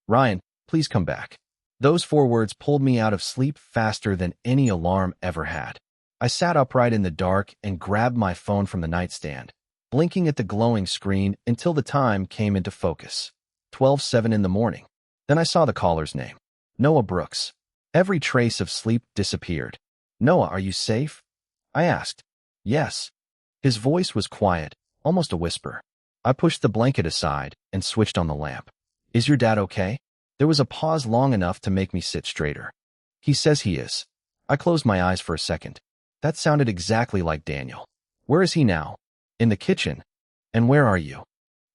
Ryan, please come back. Those 4 words pulled me out of sleep faster than any alarm ever had. I sat upright in the dark and grabbed my phone from the nightstand, blinking at the glowing screen until the time came into focus. 12:07 in the morning. Then I saw the caller's name. Noah Brooks. Every trace of sleep disappeared. Noah, are you safe? I asked. Yes. His voice was quiet, almost a whisper. I pushed the blanket aside and switched on the lamp. Is your dad okay? There was a pause long enough to make me sit straighter. He says he is. I closed my eyes for a second. That sounded exactly like Daniel. Where is he now? In the kitchen. And where are you?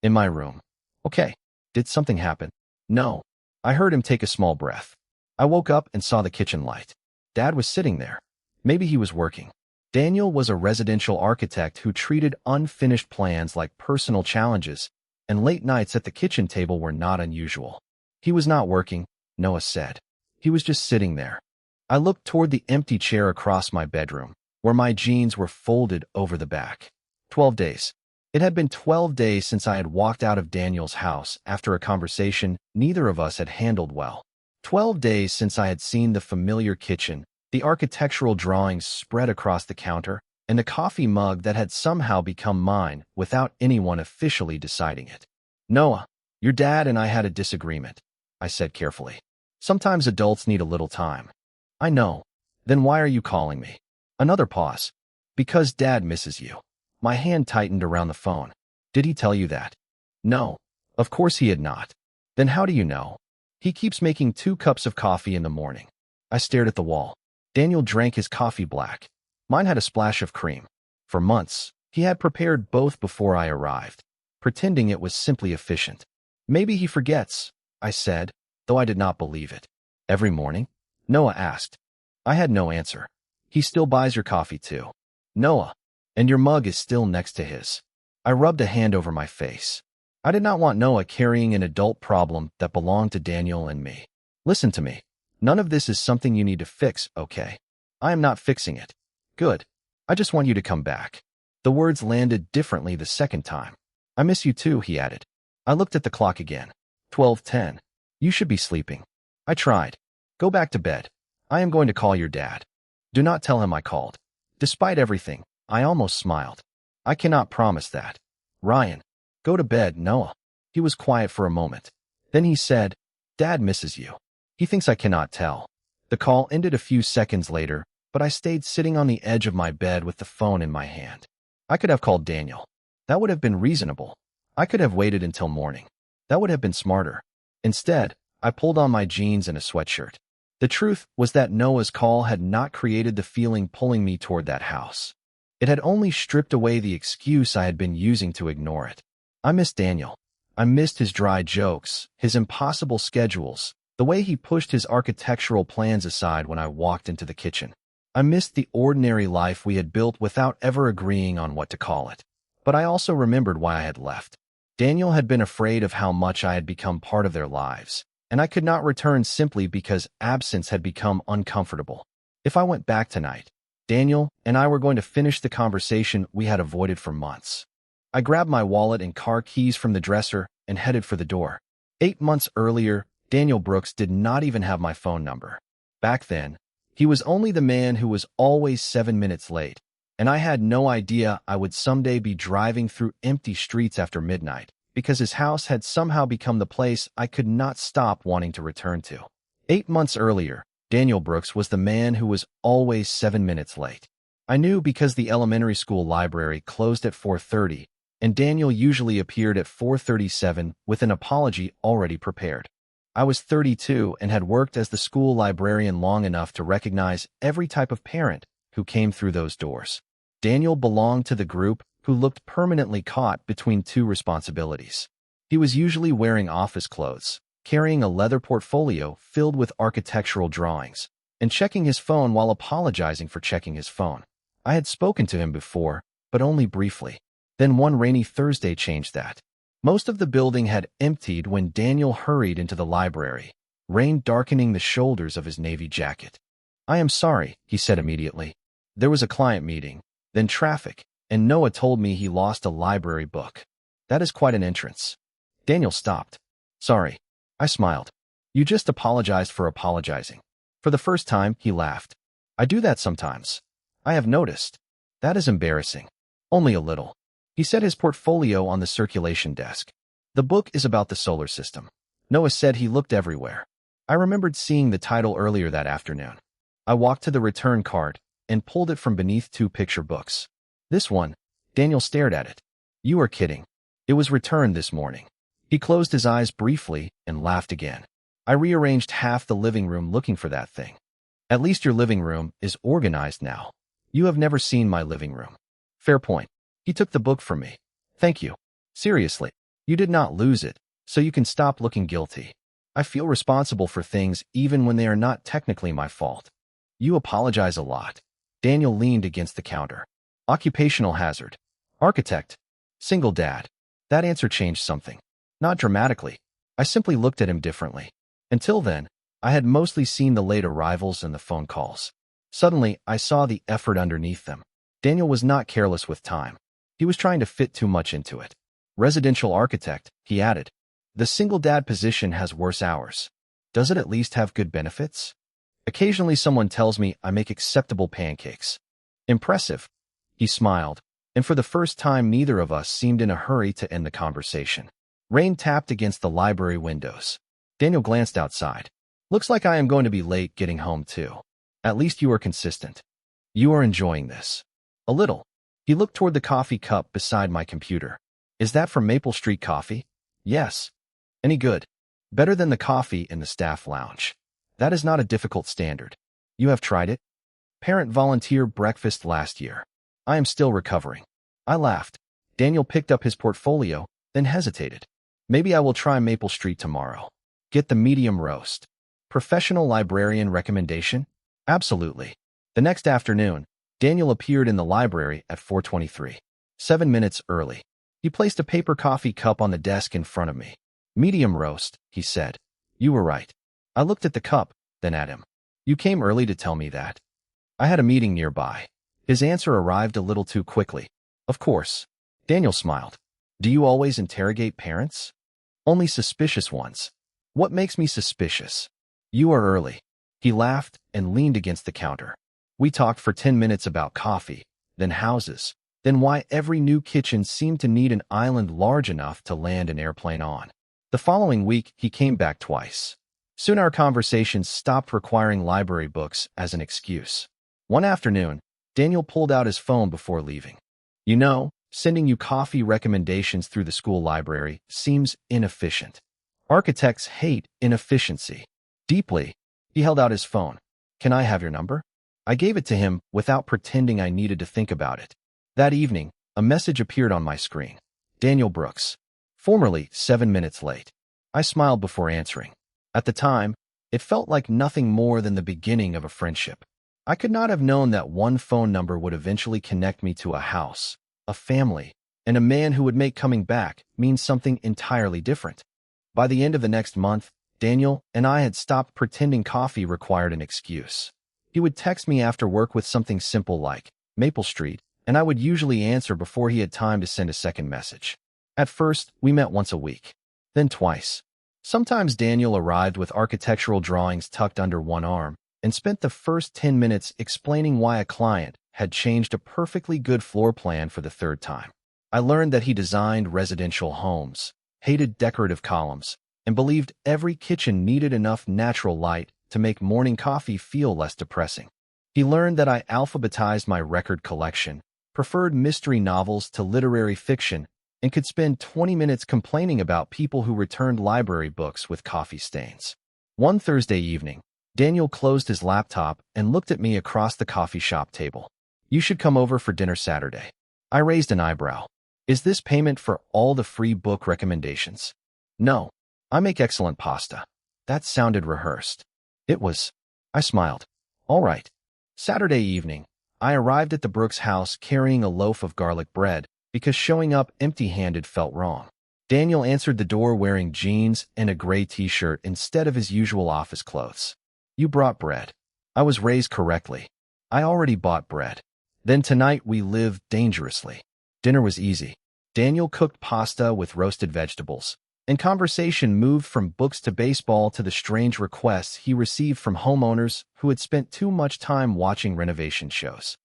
In my room. Okay. Did something happen? No. I heard him take a small breath. I woke up and saw the kitchen light. Dad was sitting there. Maybe he was working. Daniel was a residential architect who treated unfinished plans like personal challenges, and late nights at the kitchen table were not unusual. He was not working, Noah said. He was just sitting there. I looked toward the empty chair across my bedroom, where my jeans were folded over the back. 12 days. It had been 12 days since I had walked out of Daniel's house after a conversation neither of us had handled well. 12 days since I had seen the familiar kitchen, the architectural drawings spread across the counter, and the coffee mug that had somehow become mine without anyone officially deciding it. Noah, your dad and I had a disagreement, I said carefully. Sometimes adults need a little time. I know. Then why are you calling me? Another pause. Because Dad misses you. My hand tightened around the phone. Did he tell you that? No. Of course he had not. Then how do you know? He keeps making 2 cups of coffee in the morning. I stared at the wall. Daniel drank his coffee black. Mine had a splash of cream. For months, he had prepared both before I arrived, pretending it was simply efficient. Maybe he forgets, I said, though I did not believe it. Every morning? Noah asked. I had no answer. He still buys your coffee too. Noah. And your mug is still next to his. I rubbed a hand over my face. I did not want Noah carrying an adult problem that belonged to Daniel and me. Listen to me. None of this is something you need to fix, okay? I am not fixing it. Good. I just want you to come back. The words landed differently the second time. I miss you too, he added. I looked at the clock again. 12:10. You should be sleeping. I tried. Go back to bed. I am going to call your dad. Do not tell him I called. Despite everything, I almost smiled. I cannot promise that. Ryan, go to bed, Noah. He was quiet for a moment. Then he said, Dad misses you. He thinks I cannot tell. The call ended a few seconds later, but I stayed sitting on the edge of my bed with the phone in my hand. I could have called Daniel. That would have been reasonable. I could have waited until morning. That would have been smarter. Instead, I pulled on my jeans and a sweatshirt. The truth was that Noah's call had not created the feeling pulling me toward that house. It had only stripped away the excuse I had been using to ignore it. I missed Daniel. I missed his dry jokes, his impossible schedules, the way he pushed his architectural plans aside when I walked into the kitchen. I missed the ordinary life we had built without ever agreeing on what to call it. But I also remembered why I had left. Daniel had been afraid of how much I had become part of their lives, and I could not return simply because absence had become uncomfortable. If I went back tonight, Daniel and I were going to finish the conversation we had avoided for months. I grabbed my wallet and car keys from the dresser and headed for the door. 8 months earlier, Daniel Brooks did not even have my phone number. Back then, he was only the man who was always 7 minutes late, and I had no idea I would someday be driving through empty streets after midnight because his house had somehow become the place I could not stop wanting to return to. 8 months earlier, Daniel Brooks was the man who was always 7 minutes late. I knew because the elementary school library closed at 4:30, and Daniel usually appeared at 4:37 with an apology already prepared. I was 32 and had worked as the school librarian long enough to recognize every type of parent who came through those doors. Daniel belonged to the group who looked permanently caught between 2 responsibilities. He was usually wearing office clothes, carrying a leather portfolio filled with architectural drawings, and checking his phone while apologizing for checking his phone. I had spoken to him before, but only briefly. Then one rainy Thursday changed that. Most of the building had emptied when Daniel hurried into the library, rain darkening the shoulders of his navy jacket. I am sorry, he said immediately. There was a client meeting, then traffic, and Noah told me he lost a library book. That is quite an entrance. Daniel stopped. Sorry. I smiled. You just apologized for apologizing. For the first time, he laughed. I do that sometimes. I have noticed. That is embarrassing. Only a little. He set his portfolio on the circulation desk. The book is about the solar system. Noah said he looked everywhere. I remembered seeing the title earlier that afternoon. I walked to the return cart and pulled it from beneath two picture books. This one. Daniel stared at it. You are kidding. It was returned this morning. He closed his eyes briefly and laughed again. I rearranged half the living room looking for that thing. At least your living room is organized now. You have never seen my living room. Fair point. He took the book from me. Thank you. Seriously, you did not lose it, so you can stop looking guilty. I feel responsible for things even when they are not technically my fault. You apologize a lot. Daniel leaned against the counter. Occupational hazard. Architect. Single dad. That answer changed something. Not dramatically. I simply looked at him differently. Until then, I had mostly seen the late arrivals and the phone calls. Suddenly, I saw the effort underneath them. Daniel was not careless with time. He was trying to fit too much into it. Residential architect, he added. The single dad position has worse hours. Does it at least have good benefits? Occasionally someone tells me I make acceptable pancakes. Impressive. He smiled, and for the first time neither of us seemed in a hurry to end the conversation. Rain tapped against the library windows. Daniel glanced outside. Looks like I am going to be late getting home too. At least you are consistent. You are enjoying this. A little. He looked toward the coffee cup beside my computer. Is that from Maple Street Coffee? Yes. Any good? Better than the coffee in the staff lounge. That is not a difficult standard. You have tried it? Parent volunteer breakfast last year. I am still recovering. I laughed. Daniel picked up his portfolio, then hesitated. Maybe I will try Maple Street tomorrow. Get the medium roast. Professional librarian recommendation? Absolutely. The next afternoon, Daniel appeared in the library at 4:23. 7 minutes early. He placed a paper coffee cup on the desk in front of me. Medium roast, he said. You were right. I looked at the cup, then at him. You came early to tell me that. I had a meeting nearby. His answer arrived a little too quickly. Of course. Daniel smiled. Do you always interrogate parents? Only suspicious ones. What makes me suspicious? You are early. He laughed and leaned against the counter. We talked for 10 minutes about coffee, then houses, then why every new kitchen seemed to need an island large enough to land an airplane on. The following week, he came back twice. Soon our conversations stopped requiring library books as an excuse. One afternoon, Daniel pulled out his phone before leaving. You know, sending you coffee recommendations through the school library seems inefficient. Architects hate inefficiency. Deeply. He held out his phone. Can I have your number? I gave it to him without pretending I needed to think about it. That evening, a message appeared on my screen. Daniel Brooks. Formerly 7 minutes late. I smiled before answering. At the time, it felt like nothing more than the beginning of a friendship. I could not have known that one phone number would eventually connect me to a house, a family, and a man who would make coming back mean something entirely different. By the end of the next month, Daniel and I had stopped pretending coffee required an excuse. He would text me after work with something simple like Maple Street, and I would usually answer before he had time to send a second message. At first, we met once a week, then twice. Sometimes Daniel arrived with architectural drawings tucked under one arm and spent the first 10 minutes explaining why a client had changed a perfectly good floor plan for the third time. I learned that he designed residential homes, hated decorative columns, and believed every kitchen needed enough natural light to make morning coffee feel less depressing. He learned that I alphabetized my record collection, preferred mystery novels to literary fiction, and could spend 20 minutes complaining about people who returned library books with coffee stains. One Thursday evening, Daniel closed his laptop and looked at me across the coffee shop table. You should come over for dinner Saturday. I raised an eyebrow. Is this payment for all the free book recommendations? No. I make excellent pasta. That sounded rehearsed. It was. I smiled. All right. Saturday evening, I arrived at the Brooks house carrying a loaf of garlic bread because showing up empty-handed felt wrong. Daniel answered the door wearing jeans and a gray t-shirt instead of his usual office clothes. You brought bread. I was raised correctly. I already bought bread. Then tonight we lived dangerously. Dinner was easy. Daniel cooked pasta with roasted vegetables, And conversation moved from books to baseball to the strange requests he received from homeowners who had spent too much time watching renovation shows.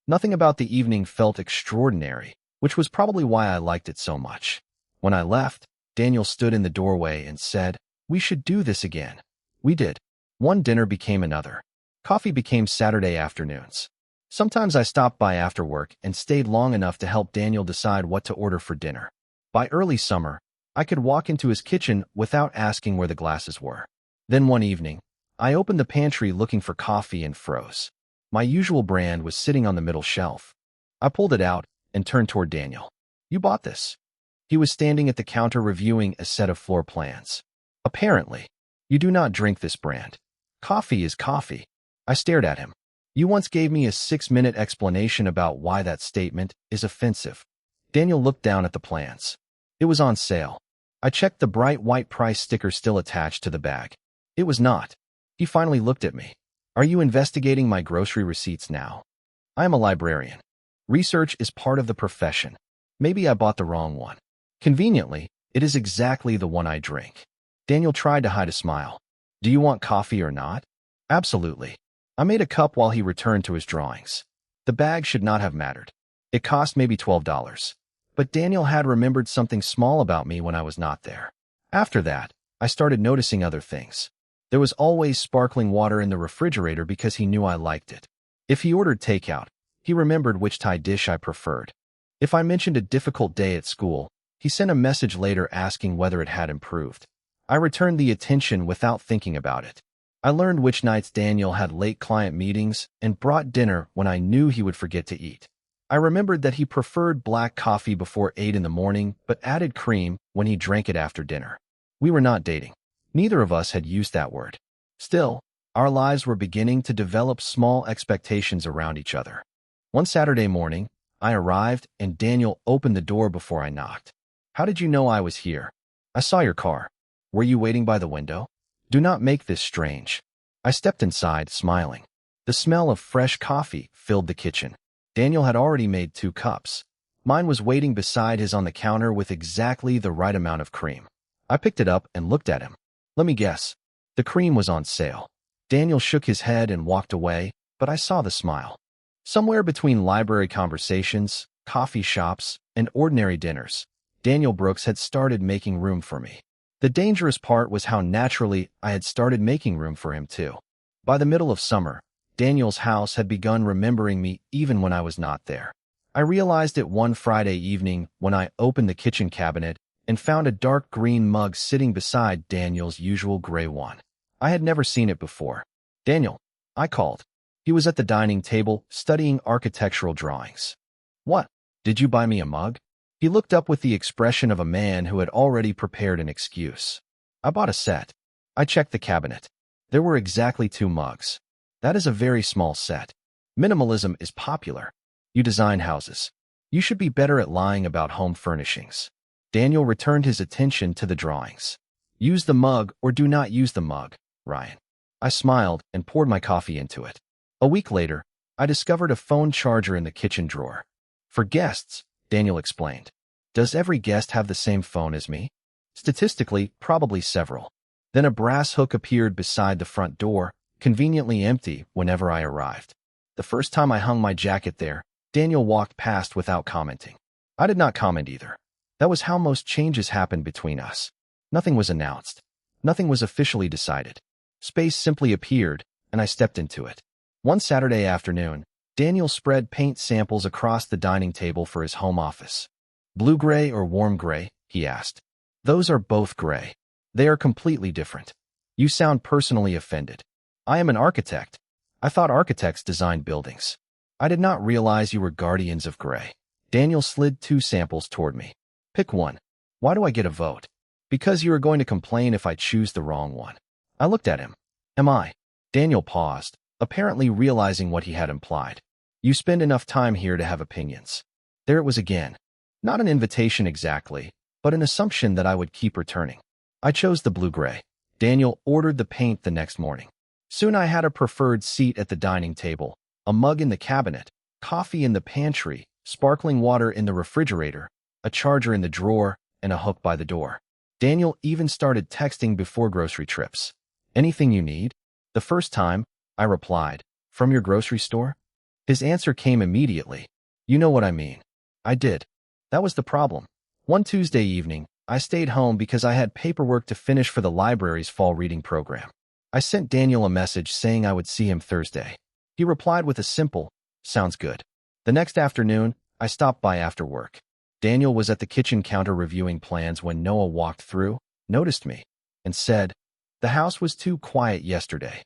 Nothing about the evening felt extraordinary, which was probably why I liked it so much. When I left, Daniel stood in the doorway and said, "We should do this again." We did. One dinner became another. Coffee became Saturday afternoons. Sometimes I stopped by after work and stayed long enough to help Daniel decide what to order for dinner. By early summer, I could walk into his kitchen without asking where the glasses were. Then one evening, I opened the pantry looking for coffee and froze. My usual brand was sitting on the middle shelf. I pulled it out and turned toward Daniel. "You bought this." He was standing at the counter reviewing a set of floor plans. "Apparently, you do not drink this brand. Coffee is coffee." I stared at him. "You once gave me a 6-minute explanation about why that statement is offensive." Daniel looked down at the plans. It was on sale. I checked the bright white price sticker still attached to the bag. It was not. He finally looked at me. "Are you investigating my grocery receipts now?" "I am a librarian. Research is part of the profession. Maybe I bought the wrong one. Conveniently, it is exactly the one I drink." Daniel tried to hide a smile. "Do you want coffee or not?" "Absolutely." I made a cup while he returned to his drawings. The bag should not have mattered. It cost maybe $12. But Daniel had remembered something small about me when I was not there. After that, I started noticing other things. There was always sparkling water in the refrigerator because he knew I liked it. If he ordered takeout, he remembered which Thai dish I preferred. If I mentioned a difficult day at school, he sent a message later asking whether it had improved. I returned the attention without thinking about it. I learned which nights Daniel had late client meetings and brought dinner when I knew he would forget to eat. I remembered that he preferred black coffee before 8 in the morning, but added cream when he drank it after dinner. We were not dating. Neither of us had used that word. Still, our lives were beginning to develop small expectations around each other. One Saturday morning, I arrived and Daniel opened the door before I knocked. "How did you know I was here?" "I saw your car." "Were you waiting by the window?" "Do not make this strange." I stepped inside, smiling. The smell of fresh coffee filled the kitchen. Daniel had already made 2 cups. Mine was waiting beside his on the counter with exactly the right amount of cream. I picked it up and looked at him. "Let me guess. The cream was on sale." Daniel shook his head and walked away, but I saw the smile. Somewhere between library conversations, coffee shops, and ordinary dinners, Daniel Brooks had started making room for me. The dangerous part was how naturally I had started making room for him too. By the middle of summer, Daniel's house had begun remembering me even when I was not there. I realized it one Friday evening when I opened the kitchen cabinet and found a dark green mug sitting beside Daniel's usual gray one. I had never seen it before. "Daniel," I called. He was at the dining table studying architectural drawings. "What? Did you buy me a mug?" He looked up with the expression of a man who had already prepared an excuse. "I bought a set." I checked the cabinet. There were exactly 2 mugs. That is a very small set. Minimalism is popular. You design houses. You should be better at lying about home furnishings. Daniel returned his attention to the drawings. "Use the mug or do not use the mug, Ryan." I smiled and poured my coffee into it. A week later, I discovered a phone charger in the kitchen drawer. "For guests," Daniel explained. "Does every guest have the same phone as me?" "Statistically, probably several." Then a brass hook appeared beside the front door, conveniently empty whenever I arrived. The first time I hung my jacket there, Daniel walked past without commenting. I did not comment either. That was how most changes happened between us. Nothing was announced. Nothing was officially decided. Space simply appeared, and I stepped into it. One Saturday afternoon, Daniel spread paint samples across the dining table for his home office. "Blue gray or warm gray?" he asked. "Those are both gray. They are completely different." "You sound personally offended." "I am an architect. I thought architects designed buildings. I did not realize you were guardians of gray." Daniel slid 2 samples toward me. "Pick one." "Why do I get a vote?" "Because you are going to complain if I choose the wrong one." I looked at him. "Am I?" Daniel paused, apparently realizing what he had implied. "You spend enough time here to have opinions." There it was again. Not an invitation exactly, but an assumption that I would keep returning. I chose the blue-gray. Daniel ordered the paint the next morning. Soon I had a preferred seat at the dining table, a mug in the cabinet, coffee in the pantry, sparkling water in the refrigerator, a charger in the drawer, and a hook by the door. Daniel even started texting before grocery trips. Anything you need? The first time, I replied, from your grocery store? His answer came immediately. You know what I mean. I did. That was the problem. One Tuesday evening, I stayed home because I had paperwork to finish for the library's fall reading program. I sent Daniel a message saying I would see him Thursday. He replied with a simple, sounds good. The next afternoon, I stopped by after work. Daniel was at the kitchen counter reviewing plans when Noah walked through, noticed me, and said, "The house was too quiet yesterday."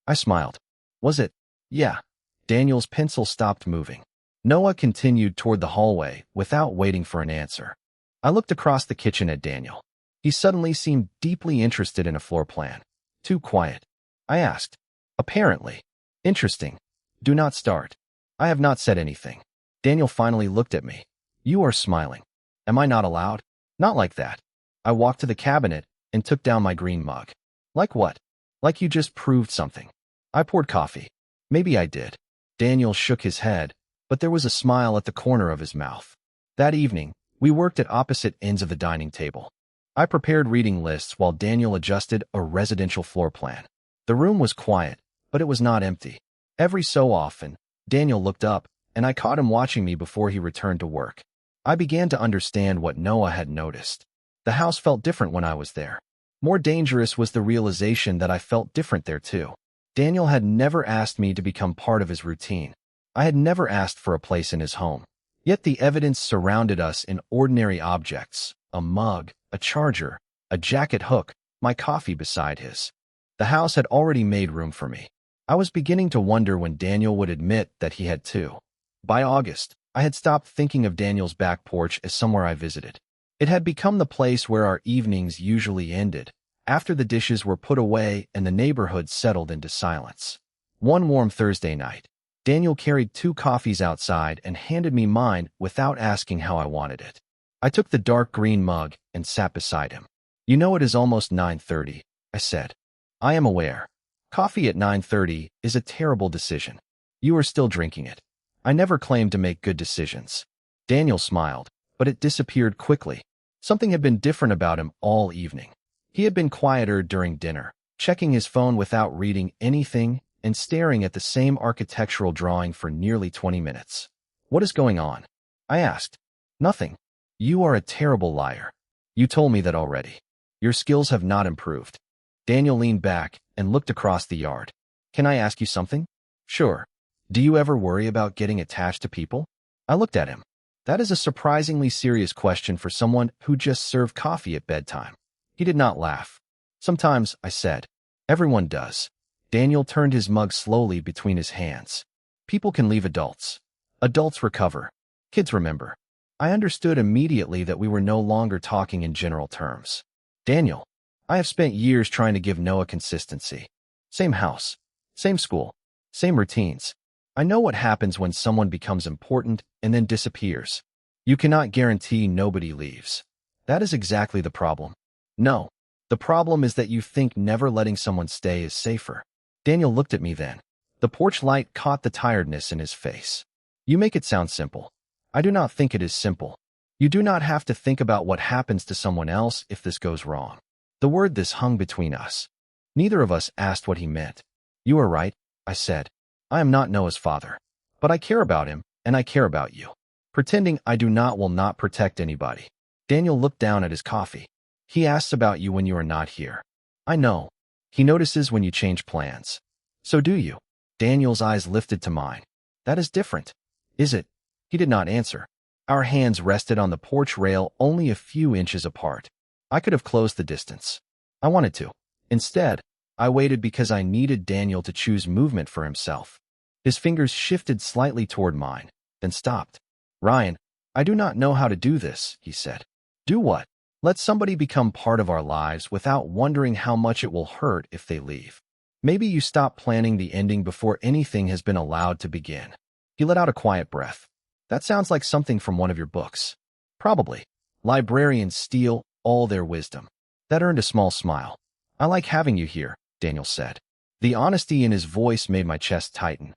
I smiled. Was it? Yeah. Daniel's pencil stopped moving. Noah continued toward the hallway without waiting for an answer. I looked across the kitchen at Daniel. He suddenly seemed deeply interested in a floor plan. Too quiet. I asked. Apparently. Interesting. Do not start. I have not said anything. Daniel finally looked at me. You are smiling. Am I not allowed? Not like that. I walked to the cabinet and took down my green mug. Like what? Like you just proved something. I poured coffee. Maybe I did. Daniel shook his head, but there was a smile at the corner of his mouth. That evening, we worked at opposite ends of the dining table. I prepared reading lists while Daniel adjusted a residential floor plan. The room was quiet, but it was not empty. Every so often, Daniel looked up, and I caught him watching me before he returned to work. I began to understand what Noah had noticed. The house felt different when I was there. More dangerous was the realization that I felt different there too. Daniel had never asked me to become part of his routine. I had never asked for a place in his home. Yet the evidence surrounded us in ordinary objects, a mug, a charger, a jacket hook, my coffee beside his. The house had already made room for me. I was beginning to wonder when Daniel would admit that he had too. By August, I had stopped thinking of Daniel's back porch as somewhere I visited. It had become the place where our evenings usually ended, after the dishes were put away and the neighborhood settled into silence. One warm Thursday night, Daniel carried 2 coffees outside and handed me mine without asking how I wanted it. I took the dark green mug and sat beside him. You know it is almost 9:30, I said. I am aware. Coffee at 9:30 is a terrible decision. You are still drinking it. I never claimed to make good decisions. Daniel smiled, but it disappeared quickly. Something had been different about him all evening. He had been quieter during dinner, checking his phone without reading anything and staring at the same architectural drawing for nearly 20 minutes. What is going on? I asked. Nothing. You are a terrible liar. You told me that already. Your skills have not improved. Daniel leaned back and looked across the yard. Can I ask you something? Sure. Do you ever worry about getting attached to people? I looked at him. That is a surprisingly serious question for someone who just served coffee at bedtime. He did not laugh. Sometimes, I said. Everyone does. Daniel turned his mug slowly between his hands. People can leave adults. Adults recover. Kids remember. I understood immediately that we were no longer talking in general terms. Daniel, I have spent years trying to give Noah consistency. Same house, same school, same routines. I know what happens when someone becomes important and then disappears. You cannot guarantee nobody leaves. That is exactly the problem. No, the problem is that you think never letting someone stay is safer. Daniel looked at me then. The porch light caught the tiredness in his face. You make it sound simple. I do not think it is simple. You do not have to think about what happens to someone else if this goes wrong. The word "this" hung between us. Neither of us asked what he meant. You are right, I said. I am not Noah's father. But I care about him, and I care about you. Pretending I do not will not protect anybody. Daniel looked down at his coffee. He asks about you when you are not here. I know. He notices when you change plans. So do you. Daniel's eyes lifted to mine. That is different. Is it? He did not answer. Our hands rested on the porch rail only a few inches apart. I could have closed the distance. I wanted to. Instead, I waited because I needed Daniel to choose movement for himself. His fingers shifted slightly toward mine, then stopped. Ryan, I do not know how to do this, he said. Do what? Let somebody become part of our lives without wondering how much it will hurt if they leave. Maybe you stop planning the ending before anything has been allowed to begin. He let out a quiet breath. That sounds like something from one of your books. Probably. Librarians steal all their wisdom. That earned a small smile. I like having you here, Daniel said. The honesty in his voice made my chest tighten.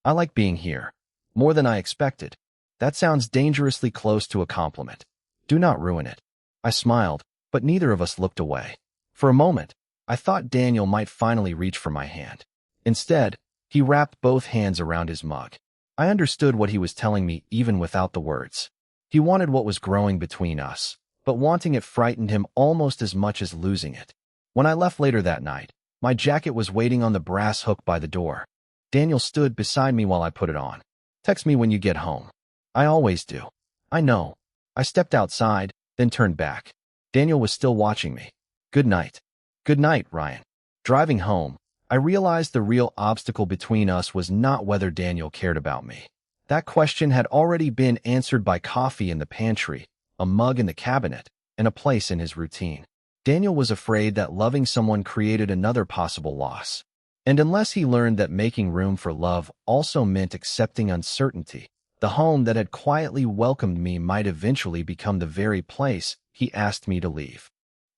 I like being here. More than I expected. That sounds dangerously close to a compliment. Do not ruin it. I smiled, but neither of us looked away. For a moment, I thought Daniel might finally reach for my hand. Instead, he wrapped both hands around his mug. I understood what he was telling me even without the words. He wanted what was growing between us, but wanting it frightened him almost as much as losing it. When I left later that night, my jacket was waiting on the brass hook by the door. Daniel stood beside me while I put it on. "Text me when you get home." "I always do." "I know." I stepped outside, then turned back. Daniel was still watching me. "Good night." "Good night, Ryan." Driving home, I realized the real obstacle between us was not whether Daniel cared about me. That question had already been answered by coffee in the pantry, a mug in the cabinet, and a place in his routine. Daniel was afraid that loving someone created another possible loss. And unless he learned that making room for love also meant accepting uncertainty, the home that had quietly welcomed me might eventually become the very place he asked me to leave.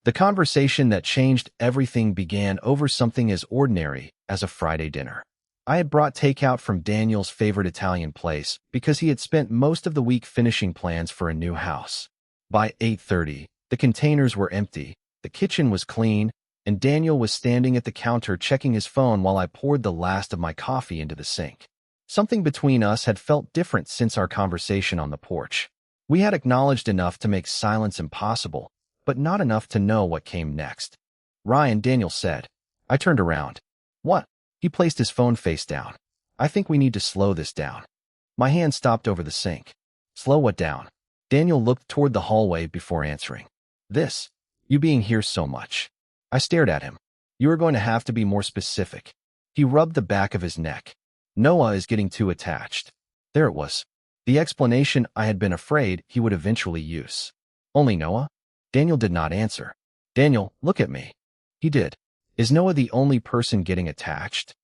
The conversation that changed everything began over something as ordinary as a Friday dinner. I had brought takeout from Daniel's favorite Italian place because he had spent most of the week finishing plans for a new house. By 8:30, the containers were empty, the kitchen was clean, and Daniel was standing at the counter checking his phone while I poured the last of my coffee into the sink. Something between us had felt different since our conversation on the porch. We had acknowledged enough to make silence impossible, but not enough to know what came next. "Ryan," Daniel said. I turned around. "What?" He placed his phone face down. "I think we need to slow this down." My hand stopped over the sink. "Slow what down?" Daniel looked toward the hallway before answering. "This. You being here so much." I stared at him. "You are going to have to be more specific." He rubbed the back of his neck. "Noah is getting too attached." There it was. The explanation I had been afraid he would eventually use. "Only Noah?" Daniel did not answer. "Daniel, look at me." He did. "Is Noah the only person getting attached?"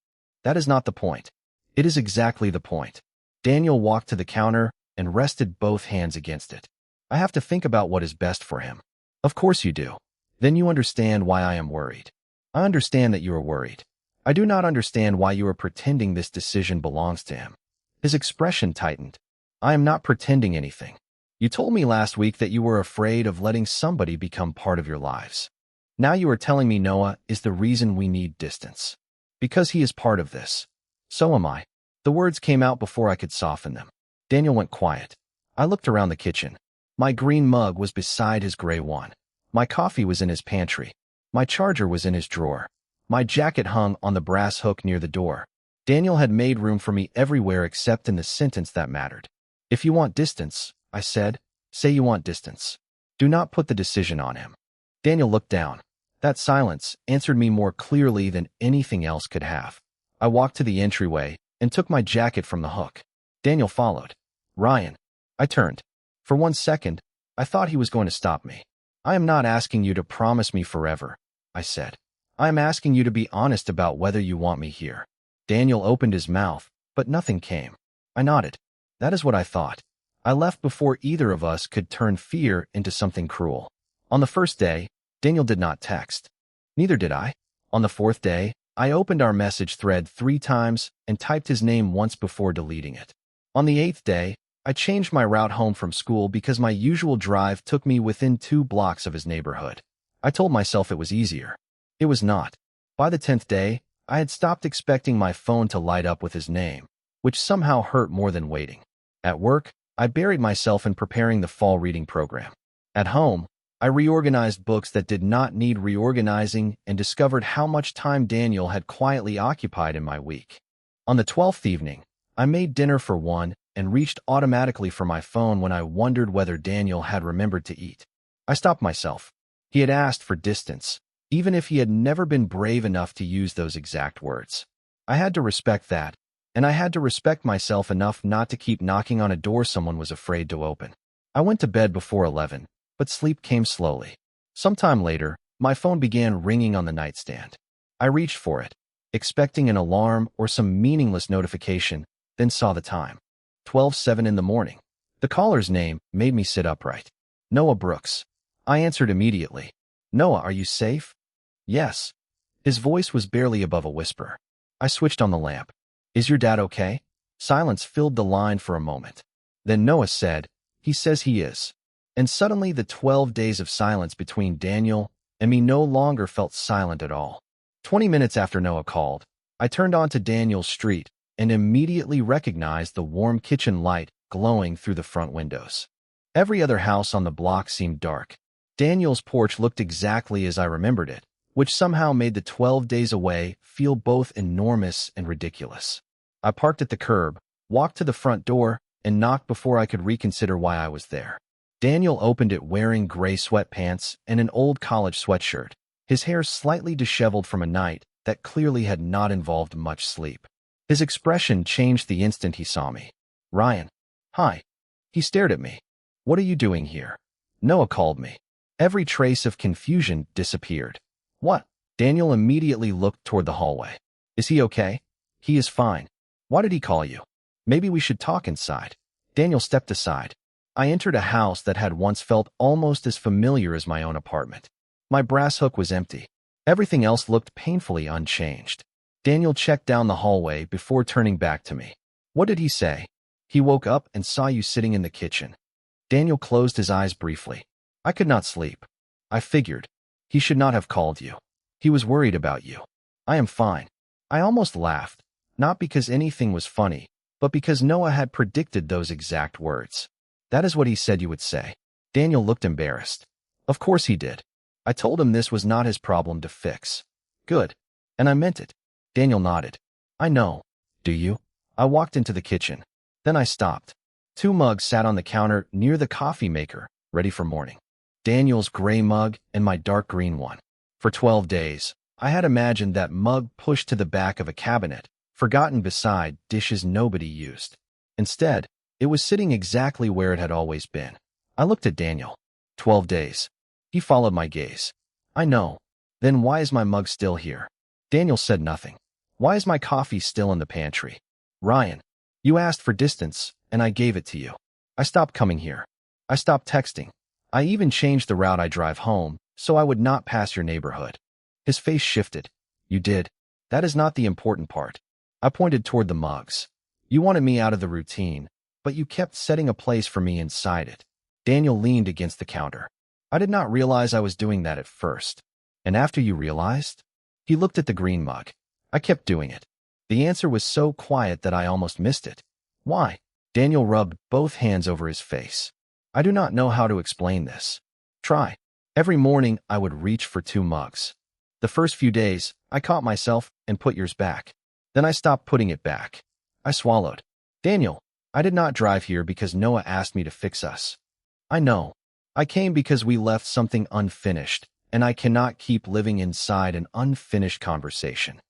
"That is not the point." "It is exactly the point." Daniel walked to the counter and rested both hands against it. "I have to think about what is best for him." "Of course you do. Then you understand why I am worried." "I understand that you are worried. I do not understand why you are pretending this decision belongs to him." His expression tightened. "I am not pretending anything. You told me last week that you were afraid of letting somebody become part of your lives. Now you are telling me Noah is the reason we need distance. Because he is part of this. So am I." The words came out before I could soften them. Daniel went quiet. I looked around the kitchen. My green mug was beside his gray one. My coffee was in his pantry. My charger was in his drawer. My jacket hung on the brass hook near the door. Daniel had made room for me everywhere except in the sentence that mattered. "If you want distance," I said, "say you want distance. Do not put the decision on him." Daniel looked down. That silence answered me more clearly than anything else could have. I walked to the entryway and took my jacket from the hook. Daniel followed. "Ryan." I turned. For 1 second, I thought he was going to stop me. "I am not asking you to promise me forever," I said. "I am asking you to be honest about whether you want me here." Daniel opened his mouth, but nothing came. I nodded. That is what I thought. I left before either of us could turn fear into something cruel. On the first day, Daniel did not text. Neither did I. On the fourth day, I opened our message thread 3 times and typed his name once before deleting it. On the 8th day, I changed my route home from school because my usual drive took me within 2 blocks of his neighborhood. I told myself it was easier. It was not. By the 10th day, I had stopped expecting my phone to light up with his name, which somehow hurt more than waiting. At work, I buried myself in preparing the fall reading program. At home, I reorganized books that did not need reorganizing and discovered how much time Daniel had quietly occupied in my week. On the 12th evening, I made dinner for one and reached automatically for my phone when I wondered whether Daniel had remembered to eat. I stopped myself. He had asked for distance, even if he had never been brave enough to use those exact words. I had to respect that, and I had to respect myself enough not to keep knocking on a door someone was afraid to open. I went to bed before 11, but sleep came slowly. Sometime later, my phone began ringing on the nightstand. I reached for it, expecting an alarm or some meaningless notification, then saw the time. 12:07 in the morning. The caller's name made me sit upright. "Noah Brooks." I answered immediately. "Noah, are you safe?" "Yes." His voice was barely above a whisper. I switched on the lamp. "Is your dad okay?" Silence filled the line for a moment. Then Noah said, "He says he is." And suddenly the 12 days of silence between Daniel and me no longer felt silent at all. 20 minutes after Noah called, I turned onto Daniel's street and immediately recognized the warm kitchen light glowing through the front windows. Every other house on the block seemed dark. Daniel's porch looked exactly as I remembered it, which somehow made the 12 days away feel both enormous and ridiculous. I parked at the curb, walked to the front door, and knocked before I could reconsider why I was there. Daniel opened it wearing gray sweatpants and an old college sweatshirt, his hair slightly disheveled from a night that clearly had not involved much sleep. His expression changed the instant he saw me. "Ryan." "Hi." He stared at me. "What are you doing here?" "Noah called me." Every trace of confusion disappeared. "What?" Daniel immediately looked toward the hallway. "Is he okay?" "He is fine." "Why did he call you?" "Maybe we should talk inside." Daniel stepped aside. I entered a house that had once felt almost as familiar as my own apartment. My brass hook was empty. Everything else looked painfully unchanged. Daniel checked down the hallway before turning back to me. "What did he say?" "He woke up and saw you sitting in the kitchen." Daniel closed his eyes briefly. "I could not sleep. I figured. He should not have called you. He was worried about you." "I am fine." I almost laughed, not because anything was funny, but because Noah had predicted those exact words. "That is what he said you would say." Daniel looked embarrassed. "Of course he did. I told him this was not his problem to fix." "Good. And I meant it." Daniel nodded. "I know. Do you?" I walked into the kitchen. Then I stopped. 2 mugs sat on the counter near the coffee maker, ready for morning. Daniel's gray mug and my dark green one. For 12 days, I had imagined that mug pushed to the back of a cabinet, forgotten beside dishes nobody used. Instead, it was sitting exactly where it had always been. I looked at Daniel. 12 days. He followed my gaze. "I know. Then why is my mug still here?" Daniel said nothing. "Why is my coffee still in the pantry?" "Ryan, you asked for distance, and I gave it to you. I stopped coming here. I stopped texting. I even changed the route I drive home, so I would not pass your neighborhood." His face shifted. "You did. That is not the important part." I pointed toward the mugs. "You wanted me out of the routine, but you kept setting a place for me inside it." Daniel leaned against the counter. "I did not realize I was doing that at first." "And after you realized?" He looked at the green mug. "I kept doing it." The answer was so quiet that I almost missed it. "Why?" Daniel rubbed both hands over his face. "I do not know how to explain this." "Try." Every morning, I would reach for 2 mugs. The first few days, I caught myself and put yours back. Then I stopped putting it back. I swallowed. "Daniel, I did not drive here because Noah asked me to fix us." "I know. I came because we left something unfinished, and I cannot keep living inside an unfinished conversation."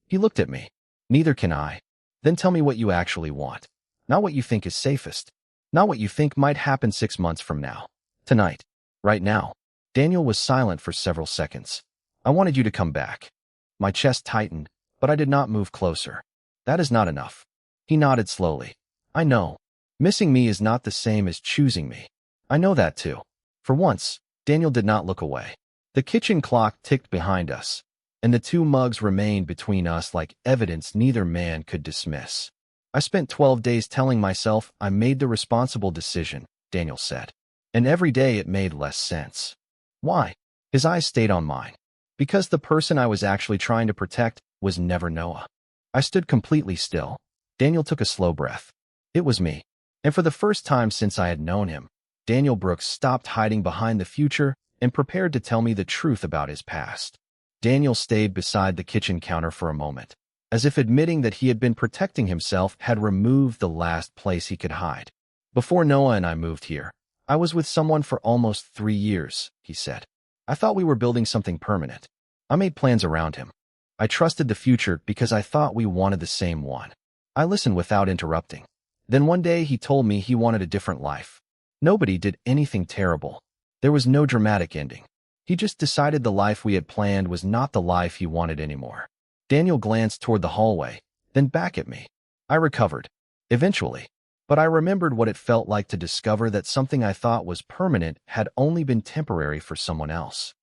He looked at me. "Neither can I." "Then tell me what you actually want. Not what you think is safest. Not what you think might happen 6 months from now. Tonight. Right now." Daniel was silent for several seconds. "I wanted you to come back." My chest tightened, but I did not move closer. "That is not enough." He nodded slowly. "I know. Missing me is not the same as choosing me. I know that too." For once, Daniel did not look away. The kitchen clock ticked behind us, and the 2 mugs remained between us like evidence neither man could dismiss. "I spent 12 days telling myself I made the responsible decision," Daniel said. "And every day it made less sense." "Why?" His eyes stayed on mine. "Because the person I was actually trying to protect was never Noah." I stood completely still. Daniel took a slow breath. It was me. And for the first time since I had known him, Daniel Brooks stopped hiding behind the future and prepared to tell me the truth about his past. Daniel stayed beside the kitchen counter for a moment, as if admitting that he had been protecting himself had removed the last place he could hide. "Before Noah and I moved here, I was with someone for almost 3 years," he said. "I thought we were building something permanent. I made plans around him. I trusted the future because I thought we wanted the same one. I listened without interrupting. Then one day he told me he wanted a different life. Nobody did anything terrible. There was no dramatic ending. He just decided the life we had planned was not the life he wanted anymore." Daniel glanced toward the hallway, then back at me. I recovered. Eventually. But I remembered what it felt like to discover that something I thought was permanent had only been temporary for someone else.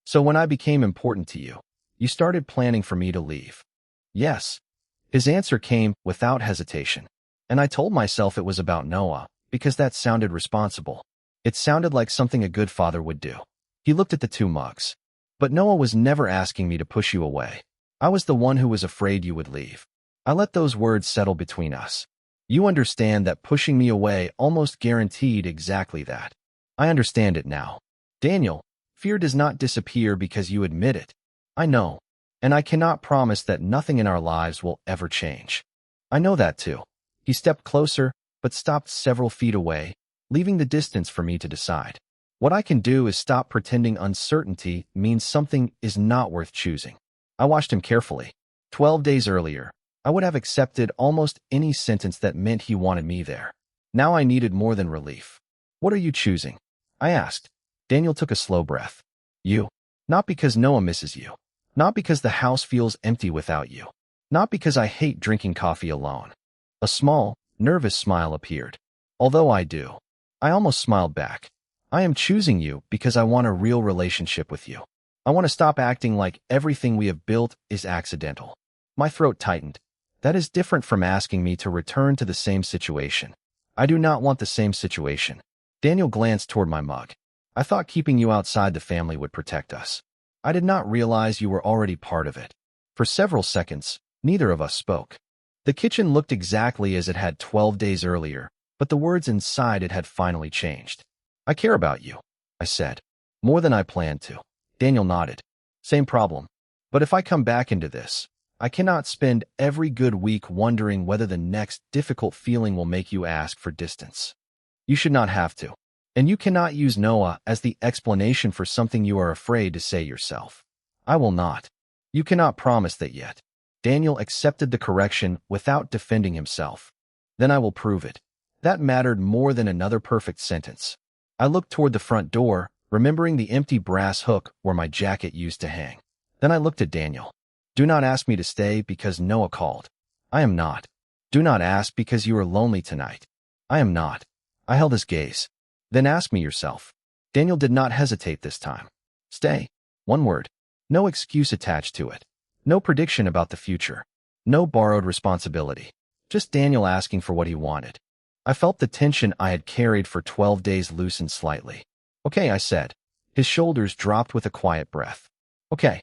"So when I became important to you, you started planning for me to leave." "Yes." His answer came without hesitation. "And I told myself it was about Noah, because that sounded responsible. It sounded like something a good father would do. He looked at the two mugs. But Noah was never asking me to push you away. I was the one who was afraid you would leave. I let those words settle between us. You understand that pushing me away almost guaranteed exactly that. I understand it now. Daniel, fear does not disappear because you admit it. I know. And I cannot promise that nothing in our lives will ever change. I know that too. He stepped closer, but stopped several feet away, leaving the distance for me to decide. What I can do is stop pretending uncertainty means something is not worth choosing. I watched him carefully. 12 days earlier, I would have accepted almost any sentence that meant he wanted me there. Now I needed more than relief. What are you choosing? I asked. Daniel took a slow breath. You. Not because Noah misses you. Not because the house feels empty without you. Not because I hate drinking coffee alone. A small, nervous smile appeared. Although I do. I almost smiled back. I am choosing you because I want a real relationship with you. I want to stop acting like everything we have built is accidental. My throat tightened. That is different from asking me to return to the same situation. I do not want the same situation. Daniel glanced toward my mug. I thought keeping you outside the family would protect us. I did not realize you were already part of it. For several seconds, neither of us spoke. The kitchen looked exactly as it had 12 days earlier, but the words inside it had finally changed. I care about you, I said. More than I planned to. Daniel nodded. Same problem. But if I come back into this, I cannot spend every good week wondering whether the next difficult feeling will make you ask for distance. You should not have to. And you cannot use Noah as the explanation for something you are afraid to say yourself. I will not. You cannot promise that yet. Daniel accepted the correction without defending himself. Then I will prove it. That mattered more than another perfect sentence. I looked toward the front door, remembering the empty brass hook where my jacket used to hang. Then I looked at Daniel. Do not ask me to stay because Noah called. I am not. Do not ask because you are lonely tonight. I am not. I held his gaze. Then ask me yourself. Daniel did not hesitate this time. Stay. One word. No excuse attached to it. No prediction about the future. No borrowed responsibility. Just Daniel asking for what he wanted. I felt the tension I had carried for 12 days loosen slightly. Okay, I said. His shoulders dropped with a quiet breath. Okay.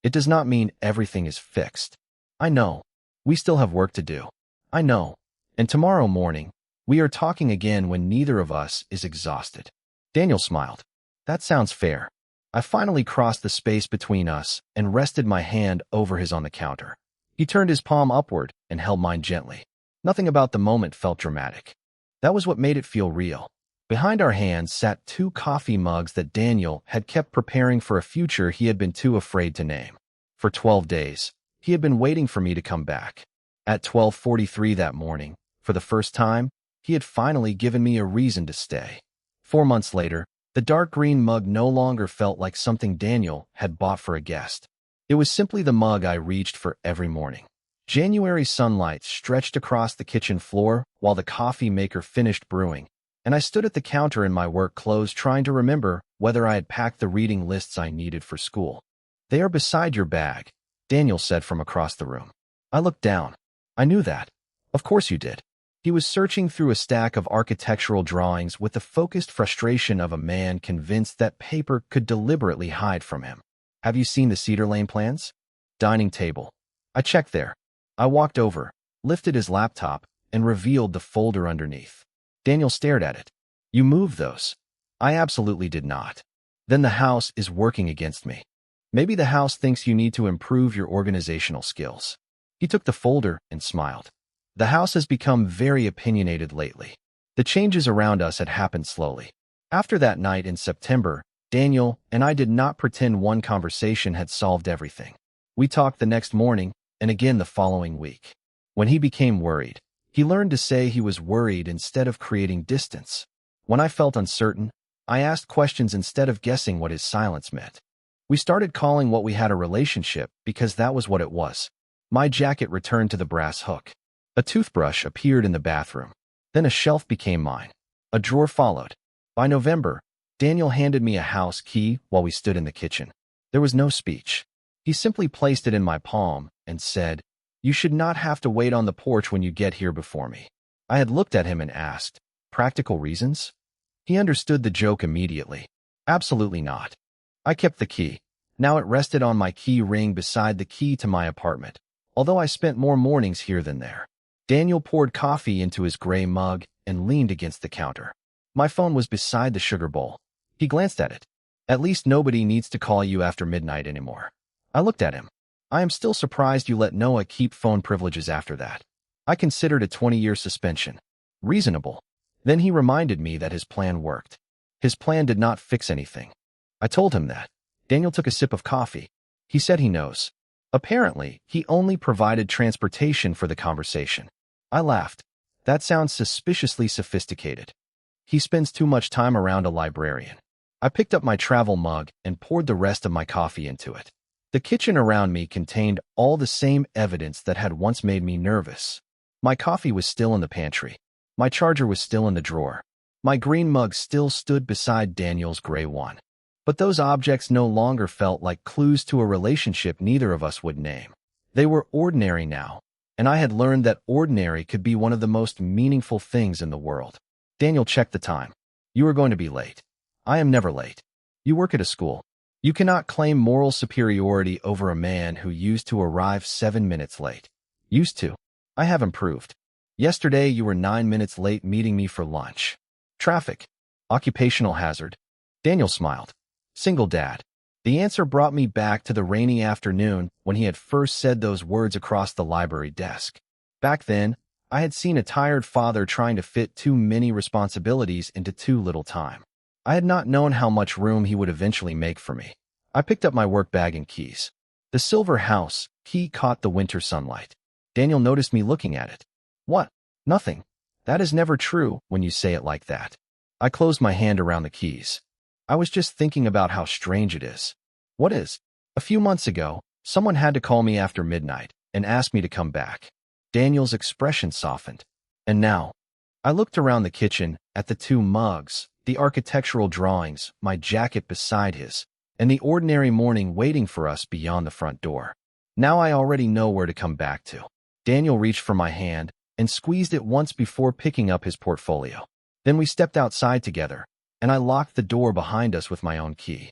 It does not mean everything is fixed. I know. We still have work to do. I know. And tomorrow morning, we are talking again when neither of us is exhausted. Daniel smiled. That sounds fair. I finally crossed the space between us and rested my hand over his on the counter. He turned his palm upward and held mine gently. Nothing about the moment felt dramatic. That was what made it feel real. Behind our hands sat 2 coffee mugs that Daniel had kept preparing for a future he had been too afraid to name. For 12 days, he had been waiting for me to come back. At 12:43 that morning, for the first time, he had finally given me a reason to stay. 4 months later, the dark green mug no longer felt like something Daniel had bought for a guest. It was simply the mug I reached for every morning. January sunlight stretched across the kitchen floor while the coffee maker finished brewing, and I stood at the counter in my work clothes trying to remember whether I had packed the reading lists I needed for school. They are beside your bag, Daniel said from across the room. I looked down. I knew that. Of course you did. He was searching through a stack of architectural drawings with the focused frustration of a man convinced that paper could deliberately hide from him. Have you seen the Cedar Lane plans? Dining table. I checked there. I walked over, lifted his laptop, and revealed the folder underneath. Daniel stared at it. You moved those. I absolutely did not. Then the house is working against me. Maybe the house thinks you need to improve your organizational skills. He took the folder and smiled. The house has become very opinionated lately. The changes around us had happened slowly. After that night in September, Daniel and I did not pretend one conversation had solved everything. We talked the next morning, and again the following week. When he became worried, he learned to say he was worried instead of creating distance. When I felt uncertain, I asked questions instead of guessing what his silence meant. We started calling what we had a relationship because that was what it was. My jacket returned to the brass hook. A toothbrush appeared in the bathroom. Then a shelf became mine. A drawer followed. By November, Daniel handed me a house key while we stood in the kitchen. There was no speech. He simply placed it in my palm and said, You should not have to wait on the porch when you get here before me. I had looked at him and asked, Practical reasons? He understood the joke immediately. Absolutely not. I kept the key. Now it rested on my key ring beside the key to my apartment, although I spent more mornings here than there. Daniel poured coffee into his gray mug and leaned against the counter. My phone was beside the sugar bowl. He glanced at it. At least nobody needs to call you after midnight anymore. I looked at him. I am still surprised you let Noah keep phone privileges after that. I considered a 20-year suspension reasonable. Then he reminded me that his plan worked. His plan did not fix anything. I told him that. Daniel took a sip of coffee. He said he knows. Apparently, he only provided transportation for the conversation. I laughed. That sounds suspiciously sophisticated. He spends too much time around a librarian. I picked up my travel mug and poured the rest of my coffee into it. The kitchen around me contained all the same evidence that had once made me nervous. My coffee was still in the pantry. My charger was still in the drawer. My green mug still stood beside Daniel's gray one. But those objects no longer felt like clues to a relationship neither of us would name. They were ordinary now, and I had learned that ordinary could be one of the most meaningful things in the world. Daniel checked the time. You are going to be late. I am never late. You work at a school. You cannot claim moral superiority over a man who used to arrive 7 minutes late. Used to. I have improved. Yesterday you were 9 minutes late meeting me for lunch. Traffic. Occupational hazard. Daniel smiled. Single dad. The answer brought me back to the rainy afternoon when he had first said those words across the library desk. Back then, I had seen a tired father trying to fit too many responsibilities into too little time. I had not known how much room he would eventually make for me. I picked up my work bag and keys. The silver house key caught the winter sunlight. Daniel noticed me looking at it. What? Nothing. That is never true when you say it like that. I closed my hand around the keys. I was just thinking about how strange it is. What is? A few months ago, someone had to call me after midnight and ask me to come back. Daniel's expression softened. And now, I looked around the kitchen at the 2 mugs, the architectural drawings, my jacket beside his, and the ordinary morning waiting for us beyond the front door. Now I already know where to come back to. Daniel reached for my hand and squeezed it once before picking up his portfolio. Then we stepped outside together, and I locked the door behind us with my own key.